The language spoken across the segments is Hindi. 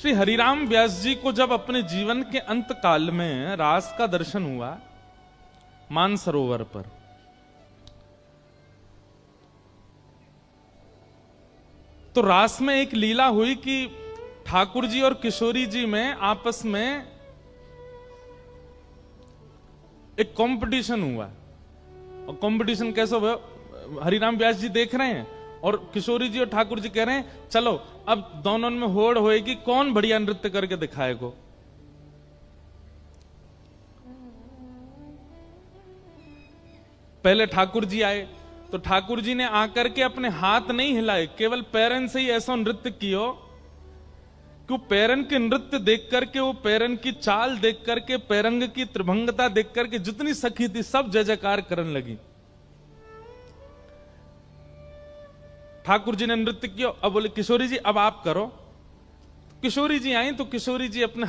श्री हरिराम व्यास जी को जब अपने जीवन के अंत काल में रास का दर्शन हुआ मानसरोवर पर, तो रास में एक लीला हुई कि ठाकुर जी और किशोरी जी में आपस में एक कंपटीशन हुआ। और कंपटीशन कैसे हुआ? हरिराम व्यास जी देख रहे हैं और किशोरी जी और ठाकुर जी कह रहे हैं चलो अब दोनों में होड़ होएगी, कौन बढ़िया नृत्य करके दिखाएगा। पहले ठाकुर जी आए तो ठाकुर जी ने आकर के अपने हाथ नहीं हिलाए, केवल पैरन से ही ऐसा नृत्य किया कि पैरन के नृत्य देख करके, वो पैरन की चाल देख करके, पैरंग की त्रिभंगता देख करके जितनी सखी थी सब जय जयकार करने लगी। ठाकुर जी ने नृत्य किया, अब बोले किशोरी जी अब आप करो। किशोरी जी आई तो किशोरी जी अपने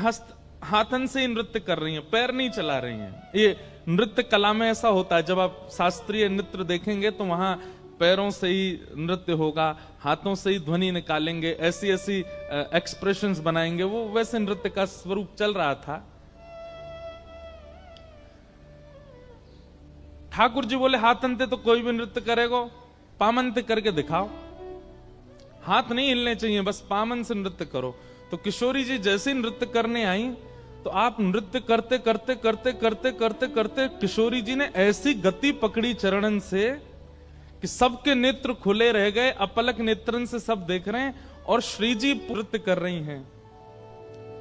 हाथन से ही नृत्य कर रही हैं, पैर नहीं चला रही हैं। ये नृत्य कला में ऐसा होता है, जब आप शास्त्रीय नृत्य देखेंगे तो वहां पैरों से ही नृत्य होगा, हाथों से ही ध्वनि निकालेंगे, ऐसी ऐसी एक्सप्रेशंस बनाएंगे, वो वैसे नृत्य का स्वरूप चल रहा था। ठाकुर जी बोले हाथंते तो कोई भी नृत्य करेगा, पामंते करके दिखाओ, हाथ नहीं हिलने चाहिए, बस पामन से नृत्य करो। तो किशोरी जी जैसे नृत्य करने आई तो आप नृत्य करते करते करते करते करते करते किशोरी जी ने ऐसी गति पकड़ी चरणन से कि सबके नेत्र खुले रह गए, अपलक नेत्रन से सब देख रहे हैं और श्री जी नृत्य कर रही हैं।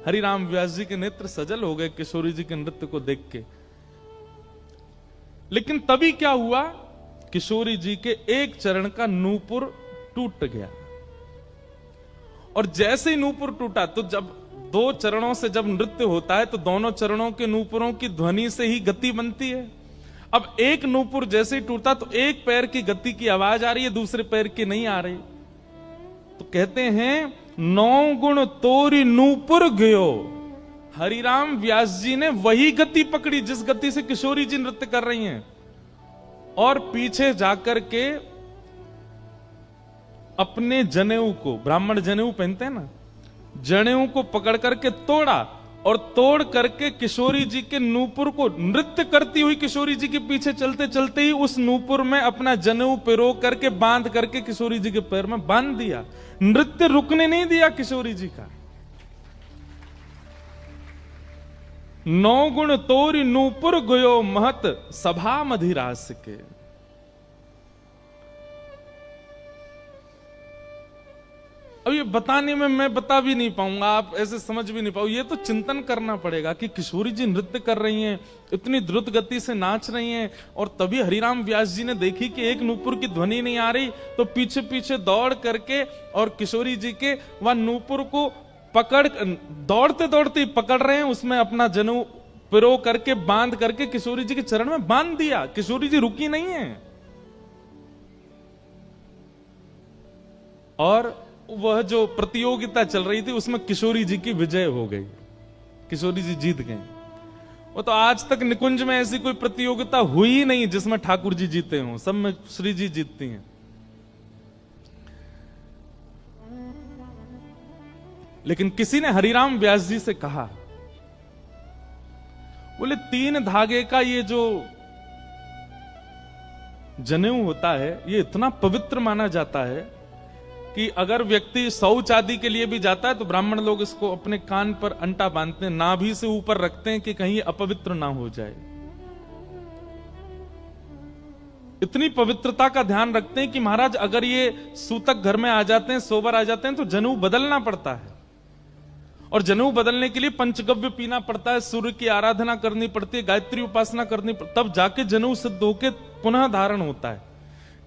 हरिराम व्यास जी के नेत्र सजल हो गए किशोरी जी के नृत्य को देख के। लेकिन तभी क्या हुआ, किशोरी जी के एक चरण का नूपुर टूट गया। और जैसे ही नूपुर टूटा तो जब दो चरणों से जब नृत्य होता है तो दोनों चरणों के नूपुरों की ध्वनि से ही गति बनती है। अब एक नूपुर जैसे ही टूटा तो एक पैर की गति की आवाज आ रही है, दूसरे पैर की नहीं आ रही। तो कहते हैं 9 गुण तोरी नूपुर गयो। हरिराम व्यास जी ने वही गति पकड़ी जिस गति से किशोरी जी नृत्य कर रही हैं, और पीछे जाकर के अपने जनेऊ को, ब्राह्मण जनेऊ पहनते हैं ना, जनेऊ को पकड़ करके तोड़ा और तोड़ करके किशोरी जी के नूपुर को, नृत्य करती हुई किशोरी जी के पीछे चलते चलते ही उस नूपुर में अपना जनेऊ पिरो करके बांध करके किशोरी जी के पैर में बांध दिया। नृत्य रुकने नहीं दिया किशोरी जी का। 9 गुण तोरी नूपुर गयो महत सभा मधिरास के। अब ये बताने में मैं बता भी नहीं पाऊंगा, आप ऐसे समझ भी नहीं पाओ। ये तो चिंतन करना पड़ेगा कि किशोरी जी नृत्य कर रही हैं, इतनी द्रुत गति से नाच रही हैं, और तभी हरिराम व्यास जी ने देखी कि एक नूपुर की ध्वनि नहीं आ रही, तो पीछे पीछे दौड़ करके और किशोरी जी के वह नूपुर को पकड़, दौड़ते दौड़ते पकड़ रहे हैं, उसमें अपना जनेऊ पिरो करके बांध करके किशोरी जी के चरण में बांध दिया। किशोरी जी रुकी नहीं है और वह जो प्रतियोगिता चल रही थी उसमें किशोरी जी की विजय हो गई, किशोरी जी जीत गए। वो तो आज तक निकुंज में ऐसी कोई प्रतियोगिता हुई नहीं जिसमें ठाकुर जी जीते हों, सब में श्री जी जीतती हैं। लेकिन किसी ने हरिराम व्यास जी से कहा, बोले 3 धागे का ये जो जनेऊ होता है ये इतना पवित्र माना जाता है कि अगर व्यक्ति शौच आदि के लिए भी जाता है तो ब्राह्मण लोग इसको अपने कान पर अंटा बांधते हैं, नाभि से ऊपर रखते हैं कि कहीं अपवित्र ना हो जाए। इतनी पवित्रता का ध्यान रखते हैं कि महाराज अगर ये सूतक घर में आ जाते हैं, सोबर आ जाते हैं, तो जनेऊ बदलना पड़ता है, और जनेऊ बदलने के लिए पंचगव्य पीना पड़ता है, सूर्य की आराधना करनी पड़ती है, गायत्री उपासना करनी पड़ती, तब जाके जनेऊ सिद्ध होके पुनः धारण होता है।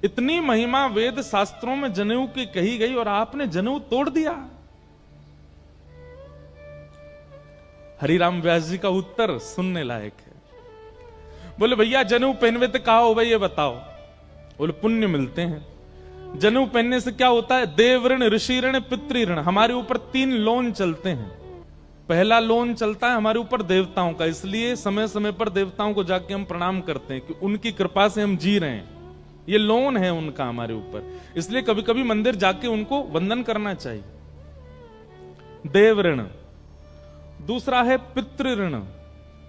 इतनी महिमा वेद शास्त्रों में जनेऊ की कही गई और आपने जनेऊ तोड़ दिया। हरिराम व्यास जी का उत्तर सुनने लायक है। बोले भैया जनेऊ पहनवे तो कहा हो भाई ये बताओ। बोले पुण्य मिलते हैं। जनेऊ पहनने से क्या होता है? देव ऋण, ऋषि ऋण, पितृ ऋण। हमारे ऊपर 3 लोन चलते हैं। पहला लोन चलता है हमारे ऊपर देवताओं का, इसलिए समय समय पर देवताओं को जाके हम प्रणाम करते हैं कि उनकी कृपा से हम जी रहे हैं। ये लोन है उनका हमारे ऊपर, इसलिए कभी कभी मंदिर जाके उनको वंदन करना चाहिए। देव ऋण। दूसरा है पितृ ऋण।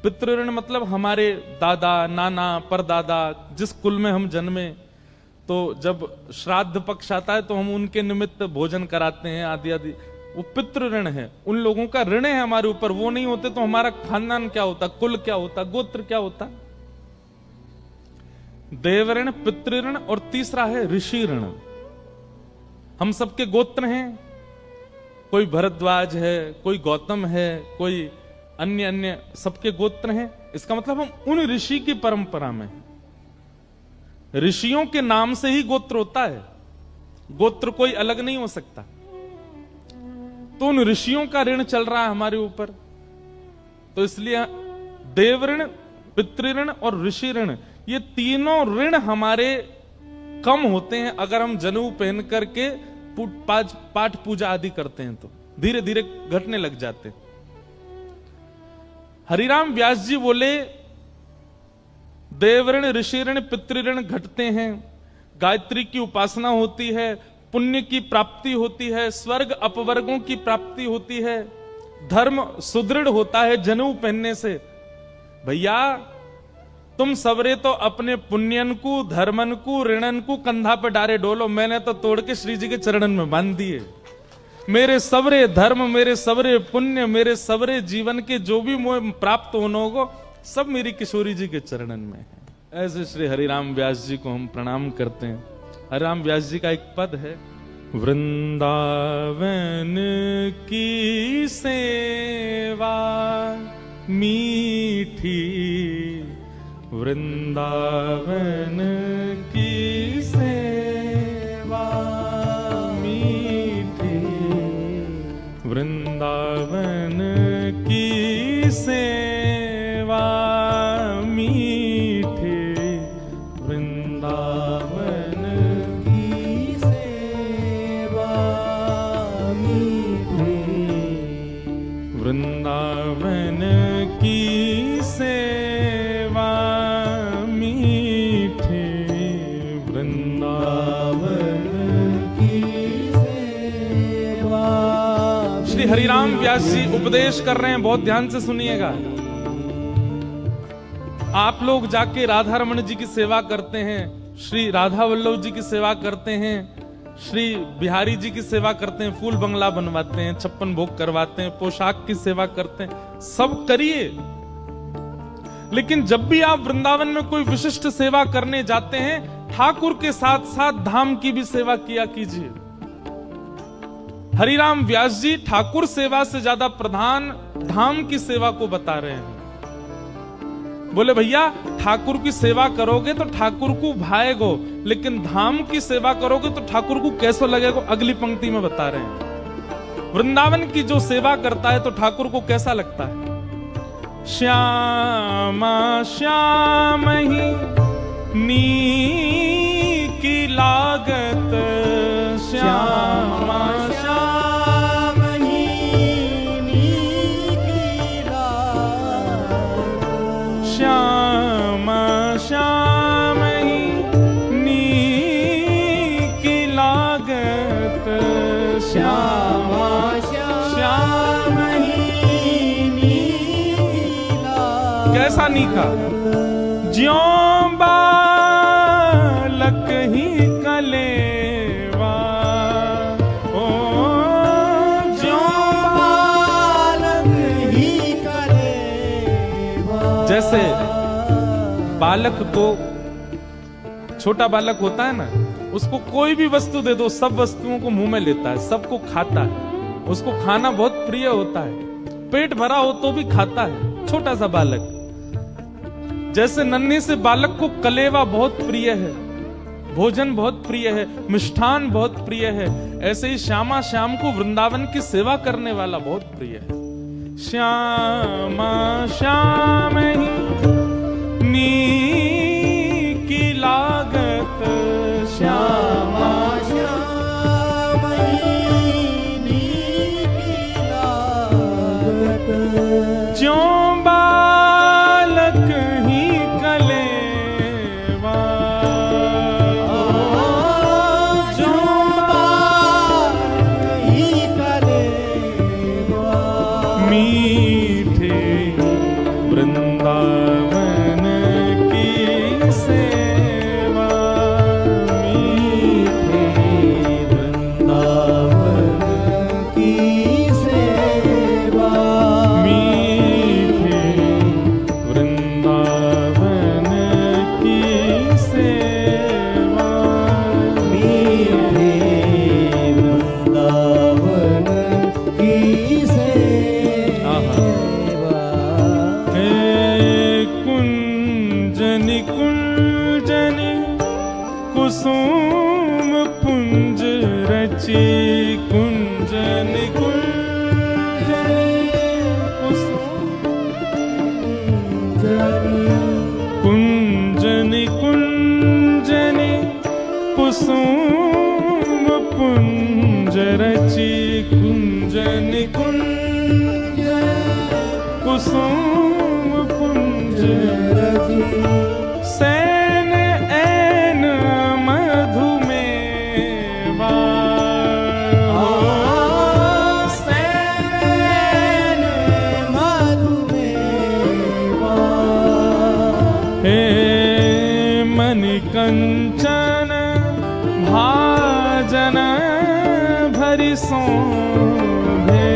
पितृ ऋण मतलब हमारे दादा, नाना, परदादा, जिस कुल में हम जन्मे, तो जब श्राद्ध पक्ष आता है तो हम उनके निमित्त भोजन कराते हैं आदि आदि, वो पितृ ऋण है। उन लोगों का ऋण है हमारे ऊपर, वो नहीं होते तो हमारा खानदान क्या होता, कुल क्या होता, गोत्र क्या होता। देव ऋण, पितृ ऋण, और तीसरा है ऋषि ऋण। हम सबके गोत्र हैं, कोई भरद्वाज है, कोई गौतम है, कोई अन्य अन्य, सबके गोत्र हैं। इसका मतलब हम उन ऋषि की परंपरा में हैं। ऋषियों के नाम से ही गोत्र होता है, गोत्र कोई अलग नहीं हो सकता। तो उन ऋषियों का ऋण चल रहा है हमारे ऊपर, तो इसलिए देव ऋण, पितृ ऋण और ऋषि ऋण, ये तीनों ऋण हमारे कम होते हैं अगर हम जनेऊ पहन करके पाठ पूजा आदि करते हैं, तो धीरे धीरे घटने लग जाते हैं। हरिराम व्यास जी बोले देव ऋण, ऋषि ऋण, पितृ ऋण घटते हैं, गायत्री की उपासना होती है, पुण्य की प्राप्ति होती है, स्वर्ग अपवर्गों की प्राप्ति होती है, धर्म सुदृढ़ होता है जनेऊ पहनने से। भैया तुम सबरे तो अपने पुण्यन को, धर्मन को, ऋणन को कंधा पे डारे डोलो, मैंने तो तोड़ के श्री जी के चरणन में बांध दिए। मेरे सबरे धर्म, मेरे सबरे पुण्य, मेरे सबरे जीवन के जो भी मोह प्राप्त होना होगा, सब मेरी किशोरी जी के चरणन में है। ऐसे श्री हरिराम व्यास जी को हम प्रणाम करते हैं। हरिराम व्यास जी का एक पद है, वृंदावन की सेवा मीठी, वृंदावन की सेवा मीठी, वृंदावन की सेवा मीठी, वृंदावन की सेवा मीठी, वृंदावन की सेवा मीठी, वृंदावन की सेवा। श्री हरिराम व्यास जी उपदेश कर रहे हैं, बहुत ध्यान से सुनिएगा। आप लोग जाके राधा रमण जी की सेवा करते हैं, श्री राधा वल्लभ जी की सेवा करते हैं, श्री बिहारी जी की सेवा करते हैं, फूल बंगला बनवाते हैं, 56 भोग करवाते हैं, पोशाक की सेवा करते हैं, सब करिए। लेकिन जब भी आप वृंदावन में कोई विशिष्ट सेवा करने जाते हैं, ठाकुर के साथ साथ धाम की भी सेवा किया कीजिए। हरिराम व्यास जी ठाकुर सेवा से ज्यादा प्रधान धाम की सेवा को बता रहे हैं। बोले भैया ठाकुर की सेवा करोगे तो ठाकुर को भाएगो, लेकिन धाम की सेवा करोगे तो ठाकुर को कैसा लगेगा, अगली पंक्ति में बता रहे हैं। वृंदावन की जो सेवा करता है तो ठाकुर को कैसा लगता है? श्यामा श्याम ही नी की लागत, श्यामा श्याम ही नी की लागत, श्यामा श्याम ही नी की लागत, श्यामा श्याम ही नी की लागत। कैसा नीका? ज्यों बालक ही कलेवा, ओ ज्यों बालक ही कलेवा। जैसे बालक को, छोटा बालक होता है ना, उसको कोई भी वस्तु दे दो, सब वस्तुओं को मुंह में लेता है, सबको खाता है, उसको खाना बहुत प्रिय होता है, पेट भरा हो तो भी खाता है, छोटा सा बालक। जैसे नन्हे से बालक को कलेवा बहुत प्रिय है, भोजन बहुत प्रिय है, मिष्ठान बहुत प्रिय है, ऐसे ही श्यामा श्याम को वृंदावन की सेवा करने वाला बहुत प्रिय है। श्यामा श्याम ही नी की लागत, श्यामा श्याम ही नी की लागत। ज्यों बालक ही कलेवा, ज्यों बालक ही कलेवा। मीठे वृंदावन की सेवा, मीठे वृंदावन की सेवा, मीठे वृंदावन की सेवा, मीठे वृंदावन की सेवा। हे कुंजनि कुंजनि कुसुम पुंज रची, कुंजनि कुंजनि कुंजनि कुंजनि कुसुम पुंज रची, कुंजनि कुंज कुसुम पुंज रची, सैन ऐन मधुमेवा, सैन मधुमेवा। हे मणि कंचन भाजन भरि सोभे,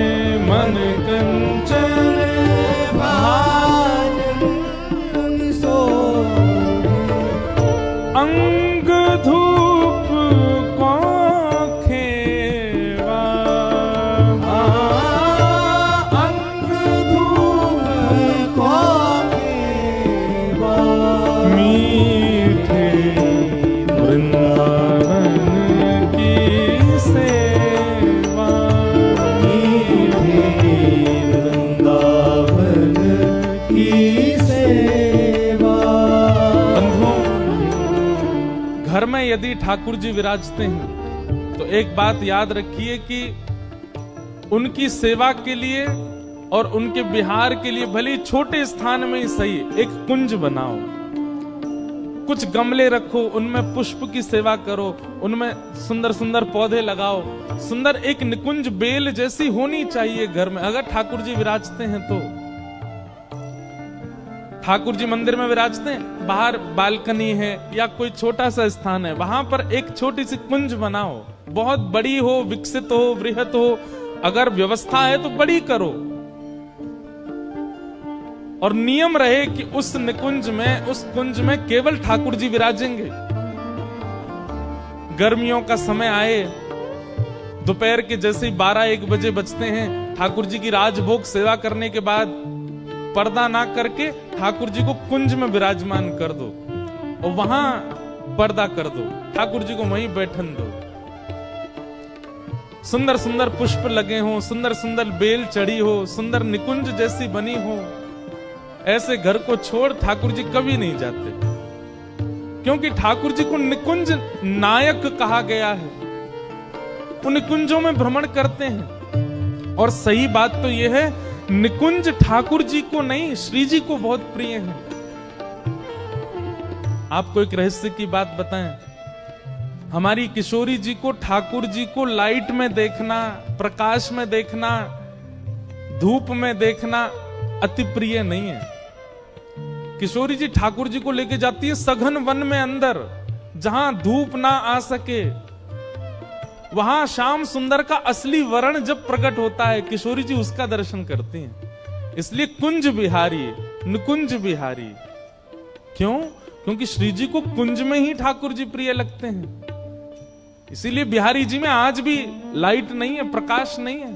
मन कंचन भाजन सोभे, अंग धूप को खेवा, अंग धूप को खेवा। मीठे वृंदावन की सेवा, मीठे वृंदावन की सेवा। बंधुओं, घर में यदि ठाकुर जी विराजते हैं तो एक बात याद रखिए कि उनकी सेवा के लिए और उनके विहार के लिए भले ही छोटे स्थान में ही सही एक कुंज बनाओ, कुछ गमले रखो, उनमें पुष्प की सेवा करो, उनमें सुंदर सुंदर पौधे लगाओ, सुंदर एक निकुंज बेल जैसी होनी चाहिए घर में। अगर ठाकुर जी विराजते हैं तो ठाकुर जी मंदिर में विराजते हैं, बाहर बालकनी है या कोई छोटा सा स्थान है, वहां पर एक छोटी सी कुंज बनाओ, बहुत बड़ी हो, विकसित हो, बृहत हो, अगर व्यवस्था है तो बड़ी करो, और नियम रहे कि उस निकुंज में, उस कुंज में केवल ठाकुर जी विराजेंगे। गर्मियों का समय आए, दोपहर के जैसे ही 12-1 बजे बजते हैं, ठाकुर जी की राजभोग सेवा करने के बाद पर्दा ना करके ठाकुर जी को कुंज में विराजमान कर दो और वहां पर्दा कर दो, ठाकुर जी को वहीं बैठन दो। सुंदर सुंदर पुष्प लगे हों, सुंदर सुंदर बेल चढ़ी हो, सुंदर निकुंज जैसी बनी हो, ऐसे घर को छोड़ ठाकुर जी कभी नहीं जाते, क्योंकि ठाकुर जी को निकुंज नायक कहा गया है। वो निकुंजों में भ्रमण करते हैं, और सही बात तो यह है निकुंज ठाकुर जी को नहीं, श्री जी को बहुत प्रिय है। आपको एक रहस्य की बात बताएं, हमारी किशोरी जी को ठाकुर जी को लाइट में देखना, प्रकाश में देखना, धूप में देखना अति प्रिय नहीं है। किशोरी जी ठाकुर जी को लेके जाती है सघन वन में अंदर, जहां धूप ना आ सके, वहां श्याम सुंदर का असली वर्ण जब प्रकट होता है, किशोरी जी उसका दर्शन करती हैं। इसलिए कुंज बिहारी, निकुंज बिहारी। क्यों? क्योंकि श्री जी को कुंज में ही ठाकुर जी प्रिय लगते हैं। इसीलिए बिहारी जी में आज भी लाइट नहीं है, प्रकाश नहीं है।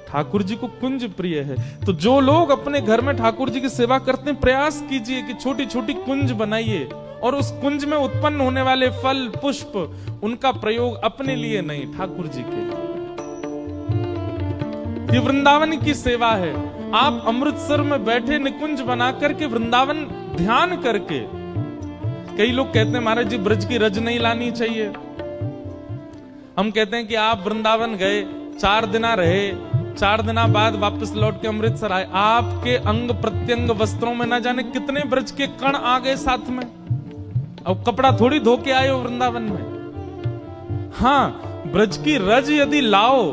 ठाकुर जी को कुंज प्रिय है। तो जो लोग अपने घर में ठाकुर जी की सेवा करते हैं, प्रयास कीजिए कि छोटी छोटी कुंज बनाइए, और उस कुंज में उत्पन्न होने वाले फल पुष्प, उनका प्रयोग अपने लिए नहीं, ठाकुर जी के लिए। ये वृंदावन की सेवा है। आप अमृतसर में बैठे निकुंज बना करके, वृंदावन ध्यान करके। कई लोग कहते हैं महाराज जी ब्रज की रज नहीं लानी चाहिए। हम कहते हैं कि आप वृंदावन गए, 4 दिन रहे, 4 दिन बाद वापस लौट के अमृतसर आए, आपके अंग प्रत्यंग वस्त्रों में ना जाने कितने ब्रज के कण आ गए साथ में। अब कपड़ा थोड़ी धो के आए हो वृंदावन में। हाँ, ब्रज की रज यदि लाओ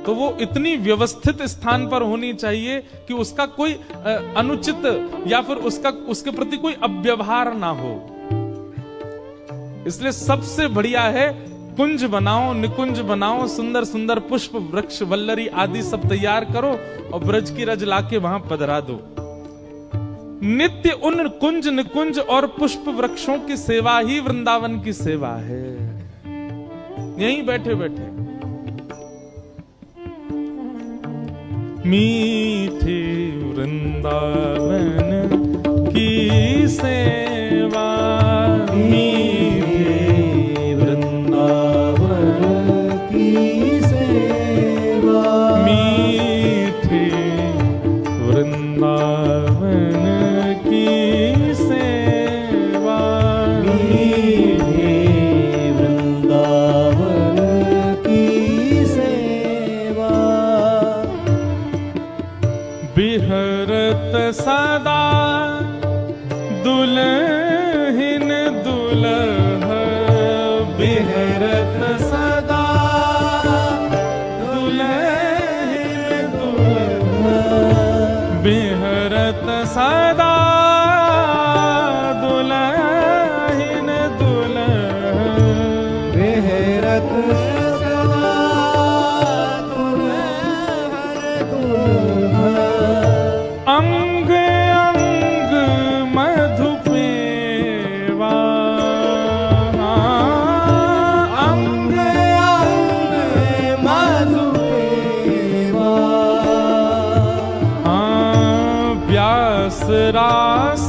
तो वो इतनी व्यवस्थित स्थान पर होनी चाहिए कि उसका कोई अनुचित या फिर उसके प्रति कोई अव्यवहार ना हो। इसलिए सबसे बढ़िया है कुंज बनाओ, निकुंज बनाओ, सुंदर सुंदर पुष्प वृक्ष वल्लरी आदि सब तैयार करो और ब्रज की रज लाके वहां पधरा दो। नित्य उन कुंज निकुंज और पुष्प वृक्षों की सेवा ही वृंदावन की सेवा है। यहीं बैठे बैठे मीठे वृंदावन की सेवा, मीठे वृंदावन की सेवा, मीठे वृंदावन की सेवा, मीठे वृंदावन की सेवा, बिहरत सदा दुल्हन दुल्ह, बिहरत सदा दुल्हन दुल्हा, बिहरत सदा दुल्हन दुल्ह, बिहरत सदा दुल्हन दुल्हा, अंग अंग मधुपेवा, अंग अंग मधुपेवा, व्यास रास